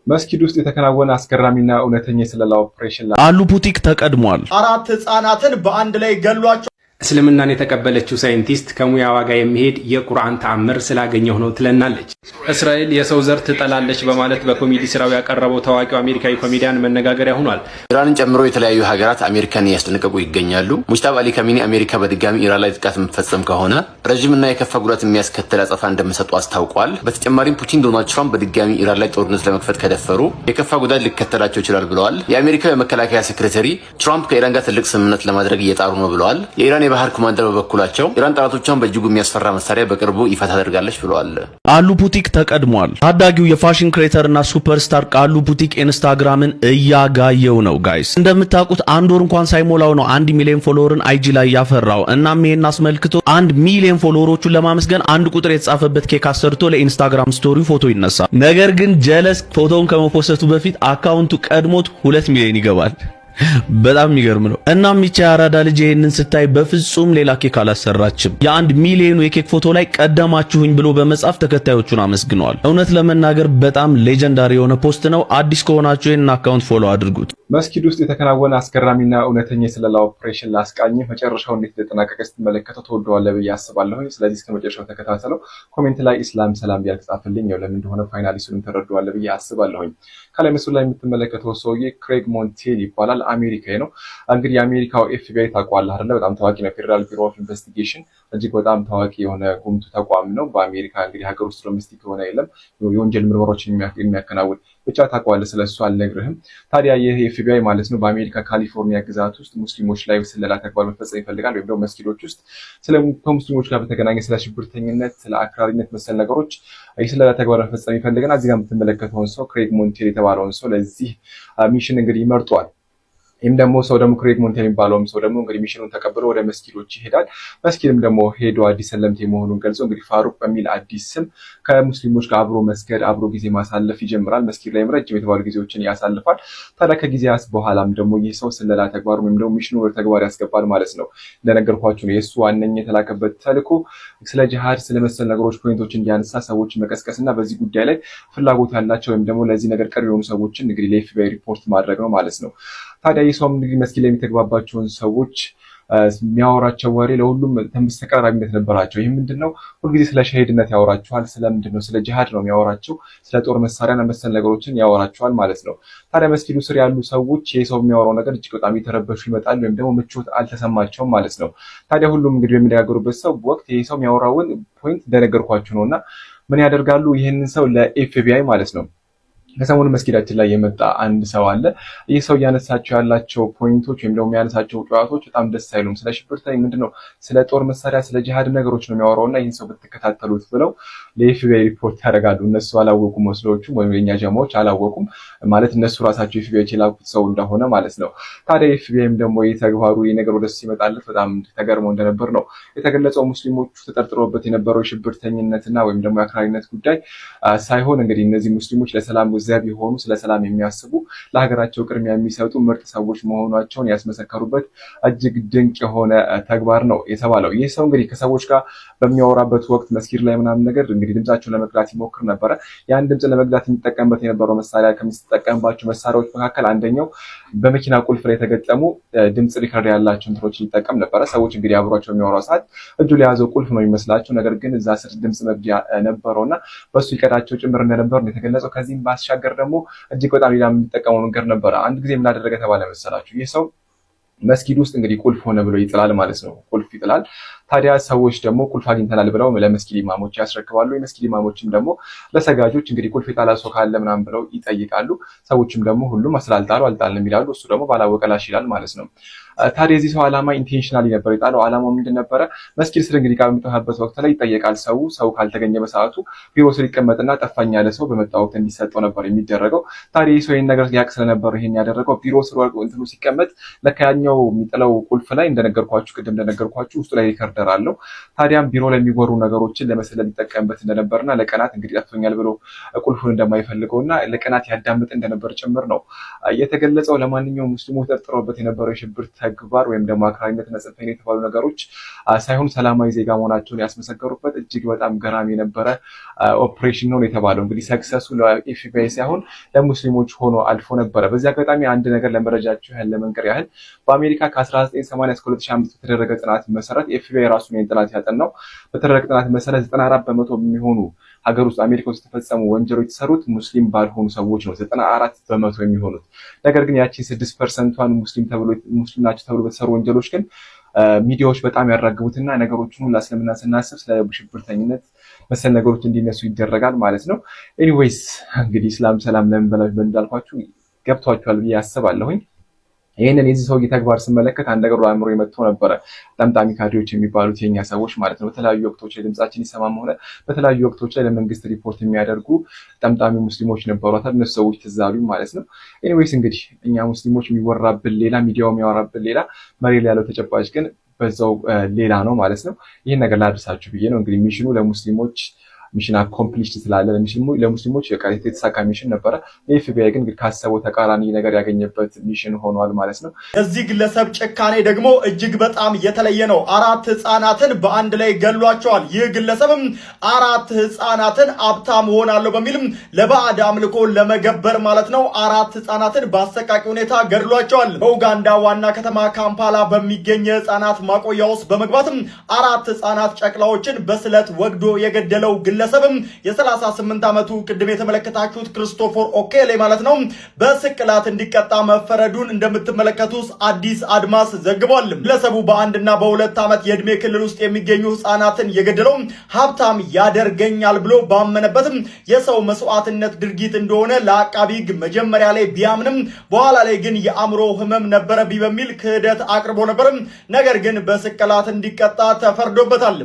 መስጊድ ውስጥ የተከናወነ አስገራሚና እውነተኛ የስለላ ኦፕሬሽን አሉ ቡቲክ ተቀድሟል። 4 ህፃናትን በአንድ ላይ ገሏቸው። እስልምናን የተቀበለችው ሳይንቲስት ከሙያዋ ጋር የሚሄድ የቁርአን ተአምር ስላገኘው ነው ትለናለች። እስራኤል የሰው ዘር ትጠላለች በማለት በኮሜዲ ስራው ያቀረበው ታዋቂው አሜሪካዊ ኮሜዲያን መነጋገሪያ ሆኗል። ኢራንን ጨምሮ የተለያዩ ሀገራት አሜሪካን እያስጠነቀቁ ይገኛሉ። ሙጅታባ አሊ ካሚኒ አሜሪካ በድጋሚ ኢራን ላይ ጥቃት የምትፈጸም ከሆነ ረጅምና የከፋ ጉዳት የሚያስከትል አጸፋ እንደሚሰጡ አስታውቋል። በተጨማሪም ፑቲን ዶናልድ ትራምፕ በድጋሚ ኢራን ላይ ጦርነት ለመክፈት ከደፈሩ የከፋ ጉዳት ሊከተላቸው ይችላል ብለዋል። የአሜሪካ የመከላከያ ሴክሬታሪ ትራምፕ ከኢራን ጋር ትልቅ ስምምነት ለማድረግ እየጣሩ ነው ብለዋል። የኢራን የባህር ኮማንደር በበኩላቸው ኢራን ጠላቶቿን በእጅጉ የሚያስፈራ መሳሪያ በቅርቡ ይፋ ታደርጋለች ብለዋል። አሉ ቡቲክ ተቀድሟል። ታዳጊው የፋሽን ክሬተር እና ሱፐርስታር ቃሉ ቡቲክ ኢንስታግራምን እያጋየው ነው ጋይስ። እንደምታውቁት አንድ ወር እንኳን ሳይሞላው ነው 1 ሚሊዮን ፎሎወርን አይጂ ላይ ያፈራው። እናም ይሄን አስመልክቶ 1 ሚሊዮን ፎሎወሮቹን ለማመስገን አንድ ቁጥር የተጻፈበት ኬክ አሰርቶ ለኢንስታግራም ስቶሪ ፎቶ ይነሳል። ነገር ግን ጀለስ ፎቶውን ከመፖስቱ በፊት አካውንቱ ቀድሞት 2 ሚሊዮን ይገባል። በጣም የሚገርም ነው። እናም ይቺ አራዳ ልጅ ይሄንን ስታይ በፍጹም ሌላ ኬክ አላሰራችም። የ1 ሚሊዮኑ የኬክ ፎቶ ላይ ቀደማችሁኝ ብሎ በመጻፍ ተከታዮቹን አመስግነዋል። እውነት ለመናገር በጣም ሌጀንዳሪ የሆነ ፖስት ነው። አዲስ ከሆናችሁ ይሄንን አካውንት ፎሎ አድርጉት። መስጊድ ውስጥ የተከናወነ አስገራሚና እውነተኛ የስለላ ኦፕሬሽን ላስቃኝ። መጨረሻው እንዴት እንደተጠናቀቀ ስትመለከተው ተወደዋለህ ብዬ አስባለሁ። ስለዚህ እስከ መጨረሻው ተከታተለው። ኮሜንት ላይ ኢስላም ሰላም ቢያልክ ጻፍልኝ። ያው ለምን እንደሆነ ፋይናሊስቱን ተረዳዋለህ ብዬ አስባለሁ። ከላይ ምስሉ ላይ የምትመለከተው ሰውዬ ክሬግ ሞንቴል ይባላል። አሜሪካዊ ነው። እንግዲህ የአሜሪካው ኤፍቢአይ ታውቀዋለህ አይደለ? በጣም ታዋቂ ነው። ፌደራል ቢሮ ኦፍ ኢንቨስቲጌሽን እጅግ በጣም ታዋቂ የሆነ ጉምቱ ተቋም ነው በአሜሪካ። እንግዲህ ሀገር ውስጥ ዶሜስቲክ የሆነ የለም የወንጀል ምርመራዎችን የሚያከናውን ብቻ ታውቀዋለህ። ስለሱ አልነግርህም። ታዲያ ይህ ኤፍቢአይ ማለት ነው በአሜሪካ ካሊፎርኒያ ግዛት ውስጥ ሙስሊሞች ላይ ስለላ ተግባር መፈጸም ይፈልጋል። ወይም ደግሞ መስጊዶች ውስጥ ከሙስሊሞች ጋር በተገናኘ ስለ ሽብርተኝነት፣ ስለ አክራሪነት መሰል ነገሮች የስለላ ተግባር መፈጸም ይፈልጋል። እዚህ ጋር የምትመለከተውን ሰው ክሬግ ሞንቴል የተባለውን ሰው ለዚህ ሚሽን እንግዲህ ይመርጧል። ይህም ደግሞ ሰው ደግሞ ክሬግ ሞንቴል የሚባለውም ሰው ደግሞ እንግዲህ ሚሽኑን ተቀብሎ ወደ መስጊዶች ይሄዳል። መስጊድም ደግሞ ሄዶ አዲስ ሰለምቴ መሆኑን ገልጾ እንግዲህ ፋሩቅ በሚል አዲስ ስም ከሙስሊሞች ጋር አብሮ መስገድ አብሮ ጊዜ ማሳለፍ ይጀምራል። መስጊድ ላይም ረጅም የተባሉ ጊዜዎችን ያሳልፋል። ታዲያ ከጊዜያት በኋላም ደግሞ ይህ ሰው ስለላ ተግባሩ ወይም ደግሞ ሚሽኑ ወደ ተግባር ያስገባል ማለት ነው። እንደነገርኳችሁ ነው የእሱ ዋነኛ የተላከበት ተልዕኮ ስለ ጂሃድ ስለመሰል ነገሮች ፖይንቶችን እንዲያነሳ ሰዎችን መቀስቀስና በዚህ ጉዳይ ላይ ፍላጎት ያላቸው ወይም ደግሞ ለዚህ ነገር ቅርብ የሆኑ ሰዎችን እንግዲህ ለኤፍቢአይ ሪፖርት ማድረግ ነው ማለት ነው። ታዲያ የሰውም እንግዲህ መስጊድ ላይ የሚተግባባቸውን ሰዎች የሚያወራቸው ወሬ ለሁሉም ተቀራራቢነት ነበራቸው። ይህ ምንድነው? ሁልጊዜ ስለ ሸሂድነት ያወራቸዋል። ስለምንድነው? ስለ ጂሃድ ነው የሚያወራቸው። ስለ ጦር መሳሪያና መሰል ነገሮችን ያወራቸዋል ማለት ነው። ታዲያ መስጊዱ ስር ያሉ ሰዎች ይህ ሰው የሚያወራው ነገር እጅግ በጣም የተረበሹ ይመጣል፣ ወይም ደግሞ ምቾት አልተሰማቸውም ማለት ነው። ታዲያ ሁሉም እንግዲህ በሚነጋገሩበት ሰው ወቅት ይህ ሰው የሚያወራውን ፖይንት እንደነገርኳችሁ ነውና ምን ያደርጋሉ? ይህንን ሰው ለኤፍቢአይ ማለት ነው ከሰሞኑ መስጊዳችን ላይ የመጣ አንድ ሰው አለ። ይህ ሰው እያነሳቸው ያላቸው ፖይንቶች ወይም ደግሞ የሚያነሳቸው ጨዋታዎች በጣም ደስ አይሉም። ስለ ሽብርተኝ ምንድነው ስለ ጦር መሳሪያ ስለ ጂሃድ ነገሮች ነው የሚያወራውና ይህን ሰው ብትከታተሉት ብለው ለኤፍቢአይ ሪፖርት ያደርጋሉ። እነሱ አላወቁም መስሎቹም ወይም የኛ ጀማዎች አላወቁም ማለት እነሱ ራሳቸው ኤፍቢአይ የላኩት ሰው እንደሆነ ማለት ነው። ታዲያ ኤፍቢአይም ደግሞ የተግባሩ ነገር ወደሱ ሲመጣለት በጣም ተገርሞ እንደነበር ነው የተገለጸው። ሙስሊሞቹ ተጠርጥሮበት የነበረው የሽብርተኝነትና ወይም ደግሞ የአክራሪነት ጉዳይ ሳይሆን እንግዲህ እነዚህ ሙስሊሞች ለሰላም ዘብ የሆኑ ስለ ሰላም የሚያስቡ ለሀገራቸው ቅድሚያ የሚሰጡ ምርጥ ሰዎች መሆናቸውን ያስመሰከሩበት እጅግ ድንቅ የሆነ ተግባር ነው የተባለው። ይህ ሰው እንግዲህ ከሰዎች ጋር በሚያወራበት ወቅት መስጊድ ላይ ምናምን ነገር እንግዲህ ድምጻቸውን ለመግላት ይሞክር ነበረ። ያን ድምጽ ለመግላት የሚጠቀምበት የነበረው መሳሪያ ከሚጠቀምባቸው መሳሪያዎች መካከል አንደኛው በመኪና ቁልፍ ላይ የተገጠሙ ድምጽ ሪከርድ ያላቸው እንትኖችን ይጠቀም ነበረ። ሰዎች እንግዲህ አብሯቸው የሚያወራው ሰዓት እጁ ላይ ያዘው ቁልፍ ነው የሚመስላቸው፣ ነገር ግን እዛ ስር ድምጽ መግቢያ ነበረውና በሱ ይቀዳቸው ጭምር እንደነበር ነው የተገለጸው። ከዚህም ባሻገር ደግሞ እጅግ በጣም ሌላ የሚጠቀመው ነገር ነበረ። አንድ ጊዜ ምን አደረገ ተባለ መሰላችሁ? ይህ ሰው መስጊድ ውስጥ እንግዲህ ቁልፍ ሆነ ብሎ ይጥላል ማለት ነው። ቁልፍ ይጥላል። ታዲያ ሰዎች ደግሞ ቁልፍ አግኝተናል ብለው ለመስጊድ ኢማሞች ያስረክባሉ። የመስጊድ ኢማሞችም ደግሞ ለሰጋጆች እንግዲህ ቁልፍ የጣለ ሰው ካለ ምናምን ብለው ይጠይቃሉ። ሰዎችም ደግሞ ሁሉም ስላልጣሉ አልጣልንም ይላሉ። እሱ ደግሞ ባላወቀ ላሽ ይላል ማለት ነው። ታዲያ የዚህ ሰው ዓላማ ኢንቴንሽናሊ ነበር የጣለው። ዓላማው ምንድን ነበረ? መስጊድ ስር እንግዲህ በሚጠፋበት ወቅት ላይ ይጠየቃል። ሰው ካልተገኘ በሰዓቱ ቢሮ ስር ይቀመጥና ጠፋኝ ያለ ሰው በመጣ ወቅት እንዲሰጠው ነበር የሚደረገው። ታዲያ ሰው ይሄን ነገር ያቅ ስለነበር ይሄን ያደረገው ቢሮ ስር እንትኑ ሲቀመጥ ለካኛው የሚጥለው ቁልፍ ላይ እንደነገርኳችሁ ቅድም እንደነገርኳችሁ ውስጡ ላይ ሪከርድ መርደር አለው። ታዲያም ቢሮ ለሚወሩ ነገሮችን ለመሰለል ይጠቀምበት እንደነበርና ለቀናት እንግዲህ ጠፍቶኛል ብሎ ቁልፉን እንደማይፈልገውና ለቀናት ያዳምጥ እንደነበር ጭምር ነው የተገለጸው። ለማንኛውም ሙስሊሞች ተጠርጥረውበት የነበረው የሽብር ተግባር ወይም ደግሞ አክራሪነትና ጽንፈኝነት የተባሉ ነገሮች ሳይሆን ሰላማዊ ዜጋ መሆናቸውን ያስመሰከሩበት እጅግ በጣም ገራሚ የነበረ ኦፕሬሽን ነው የተባለው። እንግዲህ ሰክሰሱ ለኤፍቢአይ ሳይሆን ለሙስሊሞች ሆኖ አልፎ ነበረ። በዚህ አጋጣሚ አንድ ነገር ለመረጃችሁ ያህል ለመንገር ያህል በአሜሪካ ከ1980 እስከ 2005 በተደረገ ጥናት መሰረት ኤፍቢአይ ራሱን ጥናት ያጠናው በተደረገ ጥናት መሰረት 94% የሚሆኑ ሀገር ውስጥ አሜሪካ ውስጥ የተፈጸሙ ወንጀሎች የተሰሩት ሙስሊም ባልሆኑ ሰዎች ነው 94% የሚሆኑት። ነገር ግን ያቺ 6%ን ሙስሊም ናቸው ተብሎ በተሰሩ ወንጀሎች ግን ሚዲያዎች በጣም ያራግቡትና ነገሮችን ሁሉ እስልምና ስናስብ ስለ ሽብርተኝነት መሰል ነገሮች እንዲነሱ ይደረጋል ማለት ነው። ኤኒዌይስ እንግዲህ እስላም ሰላም ለምን በላችሁ እንዳልኳችሁ ገብቷችኋል ብዬ አስባለሁኝ። ይሄንን የዚህ ሰውዬ ተግባር ስመለከት አንድ ነገር አእምሮ የመጥቶ ነበረ። ጠምጣሚ ካድሬዎች የሚባሉት የኛ ሰዎች ማለት ነው። በተለያዩ ወቅቶች ላይ ድምጻችን ይሰማም ሆነ በተለያዩ ወቅቶች ላይ ለመንግስት ሪፖርት የሚያደርጉ ጠምጣሚ ሙስሊሞች ነበሩ። እነሱ ሰዎች ትዝ አሉኝ ማለት ነው። ኤኒዌይስ እንግዲህ እኛ ሙስሊሞች የሚወራብን ሌላ፣ ሚዲያው የሚያወራብን ሌላ፣ መሬት ላይ ያለው ተጨባጭ ግን በዛው ሌላ ነው ማለት ነው። ይህን ነገር ላድርሳችሁ ብዬ ነው። እንግዲህ ሚሽኑ ለሙስሊሞች ሚሽን አኮምፕሊሽድ ስላለ ለሙስሊሞች የተሳካ ሚሽን ነበረ። የኤፍቢአይ ግን ካሰበው ተቃራኒ ነገር ያገኘበት ሚሽን ሆኗል ማለት ነው። የዚህ ግለሰብ ጭካኔ ደግሞ እጅግ በጣም የተለየ ነው። 4 ህፃናትን በአንድ ላይ ገሏቸዋል። ይህ ግለሰብም 4 ህፃናትን ሀብታም ሆናለሁ በሚልም ለባዕድ አምልኮ ለመገበር ማለት ነው 4 ህፃናትን በአሰቃቂ ሁኔታ ገድሏቸዋል። በኡጋንዳ ዋና ከተማ ካምፓላ በሚገኝ የህፃናት ማቆያ ውስጥ በመግባትም 4 ህፃናት ጨቅላዎችን በስለት ወግዶ የገደለው ግለሰብም የ38 ዓመቱ ቅድም የተመለከታችሁት ክሪስቶፈር ኦኬሌ ማለት ነው በስቅላት እንዲቀጣ መፈረዱን እንደምትመለከቱት አዲስ አድማስ ዘግቧል። ግለሰቡ በአንድና በ2 ዓመት የእድሜ ክልል ውስጥ የሚገኙ ህፃናትን የገደለው ሀብታም ያደርገኛል ብሎ ባመነበትም የሰው መስዋዕትነት ድርጊት እንደሆነ ለአቃቢ ህግ መጀመሪያ ላይ ቢያምንም በኋላ ላይ ግን የአእምሮ ህመም ነበረብኝ በሚል ክህደት አቅርቦ ነበር። ነገር ግን በስቅላት እንዲቀጣ ተፈርዶበታል።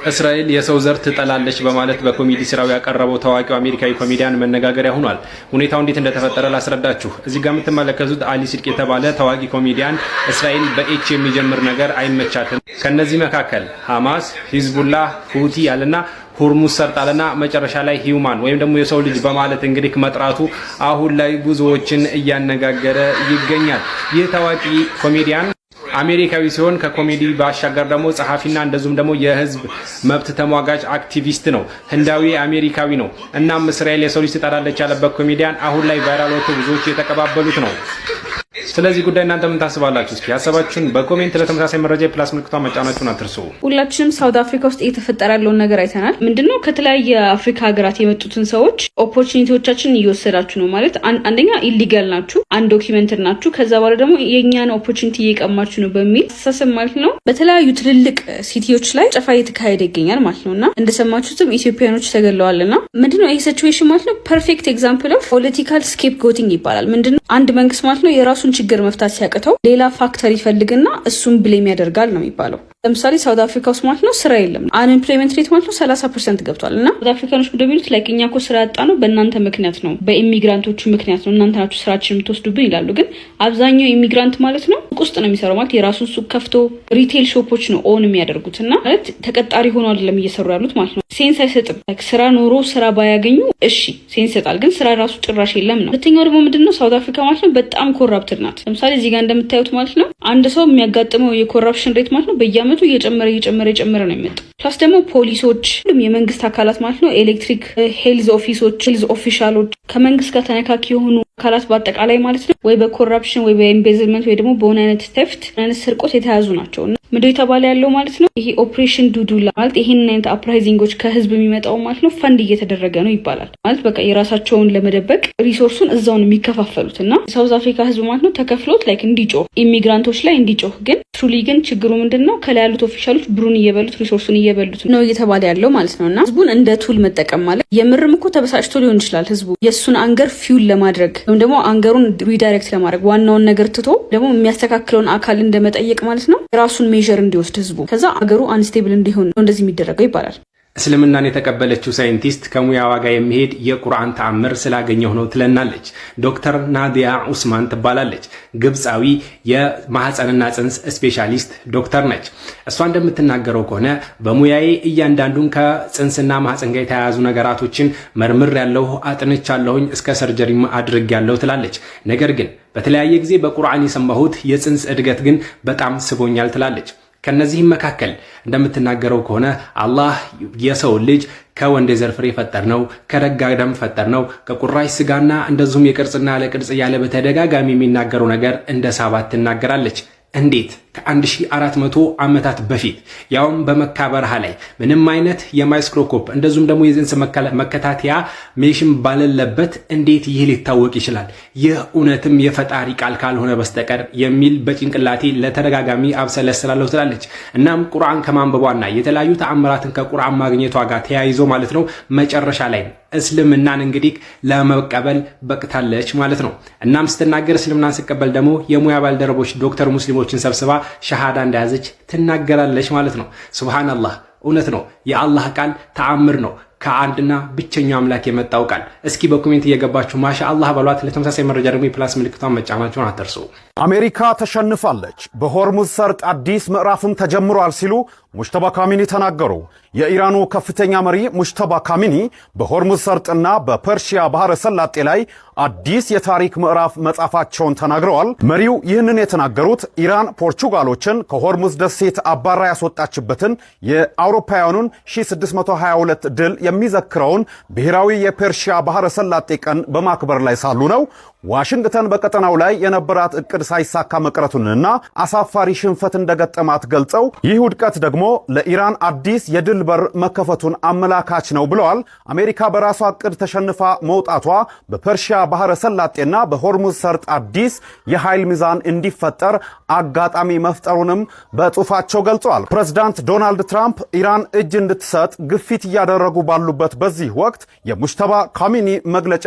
እስራኤል የሰው ዘር ትጠላለች በማለት በኮሜዲ ስራው ያቀረበው ታዋቂው አሜሪካዊ ኮሜዲያን መነጋገሪያ ሆኗል። ሁኔታው እንዴት እንደተፈጠረ ላስረዳችሁ። እዚህ ጋር የምትመለከቱት አሊ ሲድቅ የተባለ ታዋቂ ኮሜዲያን እስራኤል በኤች የሚጀምር ነገር አይመቻትም፣ ከነዚህ መካከል ሐማስ፣ ሂዝቡላህ፣ ሁቲ ያለና ሁርሙዝ ሰርጣልና መጨረሻ ላይ ሂውማን ወይም ደግሞ የሰው ልጅ በማለት እንግዲህ መጥራቱ አሁን ላይ ብዙዎችን እያነጋገረ ይገኛል። ይህ ታዋቂ ኮሜዲያን አሜሪካዊ ሲሆን ከኮሜዲ ባሻገር ደግሞ ጸሐፊና እንደዚሁም ደግሞ የህዝብ መብት ተሟጋጅ አክቲቪስት ነው። ህንዳዊ አሜሪካዊ ነው። እናም እስራኤል የሰው ልጅ ትጠላለች ያለበት ኮሜዲያን አሁን ላይ ቫይራል ወጥቶ ብዙዎች የተቀባበሉት ነው። ስለዚህ ጉዳይ እናንተ ምን ታስባላችሁ? እስኪ ሀሳባችሁን በኮሜንት ለተመሳሳይ መረጃ የፕላስ ምልክቷን መጫናችሁን አትርሱ። ሁላችንም ሳውት አፍሪካ ውስጥ እየተፈጠረ ያለውን ነገር አይተናል። ምንድነው ከተለያየ አፍሪካ ሀገራት የመጡትን ሰዎች ኦፖርቹኒቲዎቻችንን እየወሰዳችሁ ነው ማለት አንደኛ ኢሊጋል ናችሁ፣ አንዶኪመንትድ ናችሁ፣ ከዛ በኋላ ደግሞ የእኛን ኦፖርቹኒቲ እየቀማችሁ ነው በሚል አስተሳሰብ ማለት ነው በተለያዩ ትልልቅ ሲቲዎች ላይ ጨፋ እየተካሄደ ይገኛል ማለት ነው። እና እንደሰማችሁትም ኢትዮጵያኖች ተገለዋልና ምንድነው ይሄ ሲቹዌሽን ማለት ነው ፐርፌክት ኤግዛምፕል ኦፍ ፖለቲካል ስኬፕ ጎቲንግ ይባላል። ምንድነው አንድ መንግስት ማለት ነው የራሱን ችግር መፍታት ሲያቅተው ሌላ ፋክተር ይፈልግና እሱን ብሌም ያደርጋል ነው የሚባለው። ለምሳሌ ሳውት አፍሪካ ውስጥ ማለት ነው ስራ የለም፣ አንኤምፕሎይመንት ሬት ማለት ነው 30% ገብቷል። እና ሳውት አፍሪካኖች እንደሚሉት ላይክ እኛ እኮ ስራ ያጣ ነው በእናንተ ምክንያት ነው፣ በኢሚግራንቶቹ ምክንያት ነው፣ እናንተ ናችሁ ስራችን የምትወስዱብን ይላሉ። ግን አብዛኛው ኢሚግራንት ማለት ነው ሱቅ ውስጥ ነው የሚሰራው ማለት የራሱን ሱቅ ከፍቶ ሪቴል ሾፖች ነው ኦን የሚያደርጉት እና ማለት ተቀጣሪ ሆኖ አይደለም እየሰሩ ያሉት ማለት ነው። ሴንስ አይሰጥም። ስራ ኖሮ ስራ ባያገኙ እሺ ሴንስ ይሰጣል፣ ግን ስራ ራሱ ጭራሽ የለም ነው። ሁለተኛው ደግሞ ምንድነው ሳውት አፍሪካ ማለት ነው በጣም ኮራፕትድ ናት። ለምሳሌ እዚህ ጋር እንደምታዩት ማለት ነው አንድ ሰው የሚያጋጥመው የኮራፕሽን ሬት ማለት ነው በየአመቱ እየጨመረ ነው የሚመጣው። ፕላስ ደግሞ ፖሊሶች፣ ሁሉም የመንግስት አካላት ማለት ነው ኤሌክትሪክ፣ ሄልዝ ኦፊሶች፣ ሄልዝ ኦፊሻሎች ከመንግስት ጋር ተነካኪ የሆኑ አካላት በአጠቃላይ ማለት ነው ወይ በኮራፕሽን ወይ በኤምቤዝልመንት ወይ ደግሞ በሆነ አይነት ቴፍት አይነት ስርቆት የተያዙ ናቸው። ምንድነው የተባለ ያለው ማለት ነው ይሄ ኦፕሬሽን ዱዱላ ማለት ይሄን አይነት አፕራይዚንጎች ከህዝብ የሚመጣው ማለት ነው ፈንድ እየተደረገ ነው ይባላል። ማለት በቃ የራሳቸውን ለመደበቅ ሪሶርሱን እዛው ነው የሚከፋፈሉት እና ሳውዝ አፍሪካ ህዝብ ማለት ነው ተከፍሎት ላይክ እንዲጮህ ኢሚግራንቶች ላይ እንዲጮህ ግን ትሩሊ ግን ችግሩ ምንድነው ከላይ ያሉት ኦፊሻሎች ብሩን እየበሉት ሪሶርሱን እየበሉት ነው እየተባለ ያለው ማለት ነውና ህዝቡን እንደ ቱል መጠቀም ማለት የምርም እኮ ተበሳጭቶ ሊሆን ይችላል ህዝቡ የሱን አንገር ፊውል ለማድረግ ወይም ደግሞ አንገሩን ሪዳይሬክት ለማድረግ ዋናውን ነገር ትቶ ደግሞ የሚያስተካክለውን አካል እንደመጠየቅ ማለት ነው ራሱን ሜዥር እንዲወስድ ህዝቡ ከዛ አገሩ አንስቴብል እንዲሆን ነው እንደዚህ የሚደረገው ይባላል። እስልምናን የተቀበለችው ሳይንቲስት ከሙያዋ ጋር የሚሄድ የቁርአን ተአምር ስላገኘሁ ነው ትለናለች። ዶክተር ናዲያ ኡስማን ትባላለች። ግብፃዊ የማህፀንና ጽንስ ስፔሻሊስት ዶክተር ነች። እሷ እንደምትናገረው ከሆነ በሙያዬ እያንዳንዱን ከጽንስና ማህፀን ጋር የተያያዙ ነገራቶችን መርምር ያለሁ አጥንቻለሁኝ፣ እስከ ሰርጀሪም አድርጌያለሁ ትላለች። ነገር ግን በተለያየ ጊዜ በቁርአን የሰማሁት የጽንስ እድገት ግን በጣም ስቦኛል ትላለች። ከነዚህም መካከል እንደምትናገረው ከሆነ አላህ የሰው ልጅ ከወንድ ዘር ፍሬ ፈጠር ነው፣ ከረጋ ደም ፈጠር ነው፣ ከቁራሽ ስጋና እንደዚሁም የቅርጽና ለቅርጽ ያለ በተደጋጋሚ የሚናገረው ነገር እንደ ሳባት ትናገራለች። እንዴት ከ1400 ዓመታት በፊት ያውም በመካ በረሃ ላይ ምንም አይነት የማይክሮስኮፕ እንደዚሁም ደግሞ የጽንስ መከታተያ ሜሽን ባለለበት እንዴት ይህ ሊታወቅ ይችላል? ይህ እውነትም የፈጣሪ ቃል ካልሆነ በስተቀር የሚል በጭንቅላቴ ለተደጋጋሚ አብሰለስላለሁ ትላለች። እናም ቁርአን ከማንበቧና የተለያዩ ተአምራትን ከቁርአን ማግኘቷ ጋር ተያይዞ ማለት ነው መጨረሻ ላይ እስልምናን እንግዲህ ለመቀበል በቅታለች ማለት ነው። እናም ስትናገር እስልምናን ስቀበል ደግሞ የሙያ ባልደረቦች ዶክተር ሙስሊሞችን ሰብስባ ሸሃዳ እንደያዘች ትናገራለች ማለት ነው። ሱብሃንአላህ፣ እውነት ነው። የአላህ ቃል ተአምር ነው። ከአንድና ብቸኛው አምላክ የመጣው ቃል። እስኪ በኮሜንት እየገባችሁ ማሻአላህ በሏት። ለተመሳሳይ መረጃ ደግሞ የፕላስ ምልክቷን መጫናችሁን አትርሱ። አሜሪካ ተሸንፋለች፣ በሆርሙዝ ሰርጥ አዲስ ምዕራፍም ተጀምሯል ሲሉ ሙጅተባ ካሚኒ ተናገሩ። የኢራኑ ከፍተኛ መሪ ሙጅተባ ካሚኒ በሆርሙዝ ሰርጥና በፐርሺያ ባህረ ሰላጤ ላይ አዲስ የታሪክ ምዕራፍ መጻፋቸውን ተናግረዋል። መሪው ይህንን የተናገሩት ኢራን ፖርቹጋሎችን ከሆርሙዝ ደሴት አባራ ያስወጣችበትን የአውሮፓውያኑን 1622 ድል የሚዘክረውን ብሔራዊ የፐርሺያ ባህረ ሰላጤ ቀን በማክበር ላይ ሳሉ ነው። ዋሽንግተን በቀጠናው ላይ የነበራት እቅድ ሳይሳካ መቅረቱንና አሳፋሪ ሽንፈት እንደገጠማት ገልጸው ይህ ውድቀት ደግሞ ለኢራን አዲስ የድል በር መከፈቱን አመላካች ነው ብለዋል። አሜሪካ በራሷ እቅድ ተሸንፋ መውጣቷ በፐርሺያ ባህረ ሰላጤና በሆርሙዝ ሰርጥ አዲስ የኃይል ሚዛን እንዲፈጠር አጋጣሚ መፍጠሩንም በጽሑፋቸው ገልጸዋል። ፕሬዝዳንት ዶናልድ ትራምፕ ኢራን እጅ እንድትሰጥ ግፊት እያደረጉ ባሉበት በዚህ ወቅት የሙጅተባ ካሚኒ መግለጫ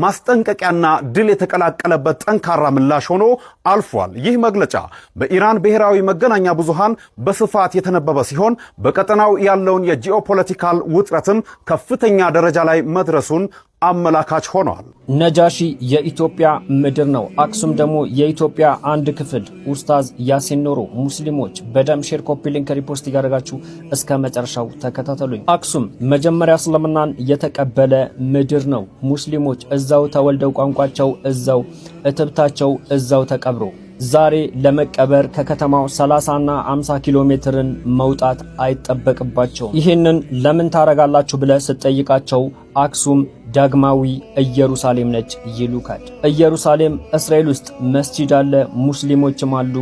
ማስጠንቀቂያና ድል የተቀላቀለበት ጠንካራ ምላሽ ሆኖ አልፏል። ይህ መግለጫ በኢራን ብሔራዊ መገናኛ ብዙሃን በስፋት የተነበበ ሲሆን በቀጠናው ያለውን የጂኦፖለቲካል ውጥረትም ከፍተኛ ደረጃ ላይ መድረሱን አመላካች ሆኗል። ነጃሺ የኢትዮጵያ ምድር ነው፣ አክሱም ደግሞ የኢትዮጵያ አንድ ክፍል። ኡስታዝ ያሲን ኑሩ ሙስሊሞች በደም ሼር ኮፒ ሊንክ ሪፖስት ያደርጋችሁ እስከ መጨረሻው ተከታተሉኝ። አክሱም መጀመሪያ እስልምናን የተቀበለ ምድር ነው። ሙስሊሞች እዛው ተወልደው ቋንቋቸው እዛው እትብታቸው እዛው ተቀብሮ ዛሬ ለመቀበር ከከተማው 30 እና 50 ኪሎ ሜትርን መውጣት አይጠበቅባቸው። ይህንን ለምን ታረጋላችሁ ብለ ስትጠይቃቸው አክሱም ዳግማዊ ኢየሩሳሌም ነች ይሉካል። ኢየሩሳሌም እስራኤል ውስጥ መስጂድ አለ፣ ሙስሊሞችም አሉ፣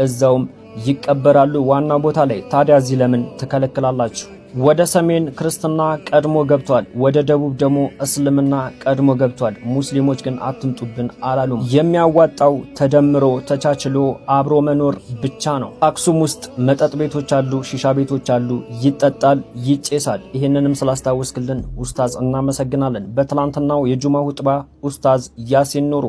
እዛውም ይቀበራሉ ዋና ቦታ ላይ። ታዲያ እዚህ ለምን ትከለክላላችሁ? ወደ ሰሜን ክርስትና ቀድሞ ገብቷል፣ ወደ ደቡብ ደግሞ እስልምና ቀድሞ ገብቷል። ሙስሊሞች ግን አትምጡብን አላሉም። የሚያዋጣው ተደምሮ ተቻችሎ አብሮ መኖር ብቻ ነው። አክሱም ውስጥ መጠጥ ቤቶች አሉ፣ ሺሻ ቤቶች አሉ፣ ይጠጣል፣ ይጨሳል። ይህንንም ስላስታወስክልን ኡስታዝ እናመሰግናለን። በትላንትናው የጁማ ሁጥባ ኡስታዝ ያሲን ኑሩ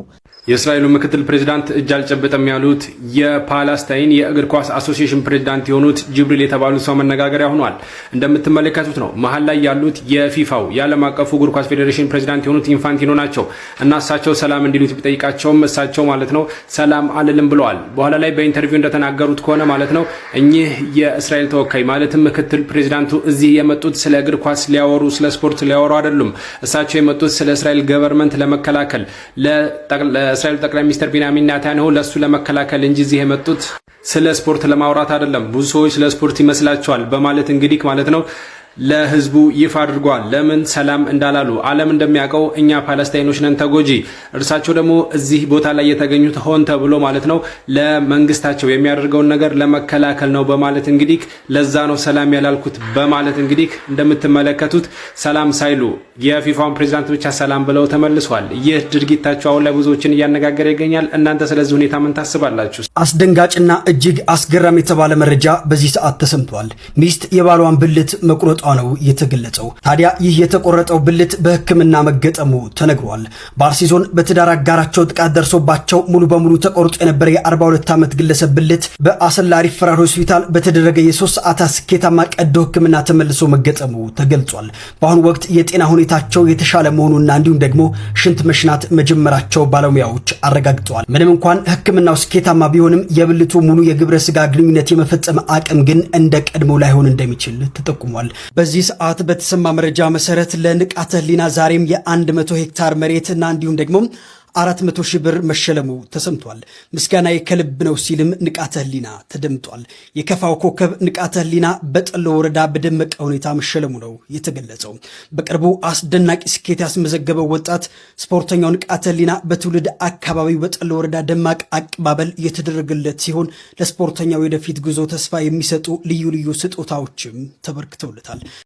የእስራኤሉ ምክትል ፕሬዝዳንት እጅ አልጨበጠም ያሉት የፓላስታይን የእግር ኳስ አሶሲዬሽን ፕሬዝዳንት የሆኑት ጅብሪል የተባሉ ሰው መነጋገሪያ ሆኗል። እንደምትመለከቱት ነው መሀል ላይ ያሉት የፊፋው የዓለም አቀፉ እግር ኳስ ፌዴሬሽን ፕሬዝዳንት የሆኑት ኢንፋንቲኖ ናቸው እና እሳቸው ሰላም እንዲሉት ቢጠይቃቸውም እሳቸው ማለት ነው ሰላም አልልም ብለዋል። በኋላ ላይ በኢንተርቪው እንደተናገሩት ከሆነ ማለት ነው እኚህ የእስራኤል ተወካይ ማለትም ምክትል ፕሬዝዳንቱ እዚህ የመጡት ስለ እግር ኳስ ሊያወሩ ስለ ስፖርት ሊያወሩ አይደሉም። እሳቸው የመጡት ስለ እስራኤል ገቨርንመንት ለመከላከል ለእስራኤል ጠቅላይ ሚኒስትር ቤንያሚን ኔታንያሁ ለሱ ለመከላከል እንጂ እዚህ የመጡት ስለ ስፖርት ለማውራት አይደለም። ብዙ ሰዎች ስለ ስፖርት ይመስላቸዋል በማለት እንግዲህ ማለት ነው ለህዝቡ ይፋ አድርጓል። ለምን ሰላም እንዳላሉ ዓለም እንደሚያውቀው እኛ ፓለስታይኖች ነን ተጎጂ፣ እርሳቸው ደግሞ እዚህ ቦታ ላይ የተገኙት ሆን ተብሎ ማለት ነው ለመንግስታቸው የሚያደርገውን ነገር ለመከላከል ነው በማለት እንግዲህ ለዛ ነው ሰላም ያላልኩት በማለት እንግዲህ እንደምትመለከቱት ሰላም ሳይሉ የፊፋውን ፕሬዝዳንት ብቻ ሰላም ብለው ተመልሷል። ይህ ድርጊታቸው አሁን ላይ ብዙዎችን እያነጋገረ ይገኛል። እናንተ ስለዚህ ሁኔታ ምን ታስባላችሁ? አስደንጋጭና እጅግ አስገራሚ የተባለ መረጃ በዚህ ሰዓት ተሰምቷል። ሚስት የባሏን ብልት መቁረጥ መቆረጧ ነው የተገለጸው። ታዲያ ይህ የተቆረጠው ብልት በሕክምና መገጠሙ ተነግሯል። በአርሲ ዞን በትዳር አጋራቸው ጥቃት ደርሶባቸው ሙሉ በሙሉ ተቆርጦ የነበረ የ42 ዓመት ግለሰብ ብልት በአሰላ ሪፈራል ሆስፒታል በተደረገ የ3 ሰዓታት ስኬታማ ቀዶ ሕክምና ተመልሶ መገጠሙ ተገልጿል። በአሁኑ ወቅት የጤና ሁኔታቸው የተሻለ መሆኑና እንዲሁም ደግሞ ሽንት መሽናት መጀመራቸው ባለሙያዎች አረጋግጠዋል። ምንም እንኳን ሕክምናው ስኬታማ ቢሆንም የብልቱ ሙሉ የግብረ ስጋ ግንኙነት የመፈጸም አቅም ግን እንደ ቀድሞ ላይሆን እንደሚችል ተጠቁሟል። በዚህ ሰዓት በተሰማ መረጃ መሰረት ለንቃተ ህሊና ዛሬም የ100 ሄክታር መሬትና እንዲሁም ደግሞ 400 ሺህ ብር መሸለሙ ተሰምቷል። ምስጋና ከልብ ነው ሲልም ንቃተ ህሊና ተደምጧል። የከፋው ኮከብ ንቃተ ህሊና በጠሎ ወረዳ በደመቀ ሁኔታ መሸለሙ ነው የተገለጸው። በቅርቡ አስደናቂ ስኬት ያስመዘገበው ወጣት ስፖርተኛው ንቃተ ህሊና በትውልድ አካባቢው በጠሎ ወረዳ ደማቅ አቀባበል የተደረገለት ሲሆን ለስፖርተኛው የወደፊት ጉዞ ተስፋ የሚሰጡ ልዩ ልዩ ስጦታዎችም ተበርክተውለታል።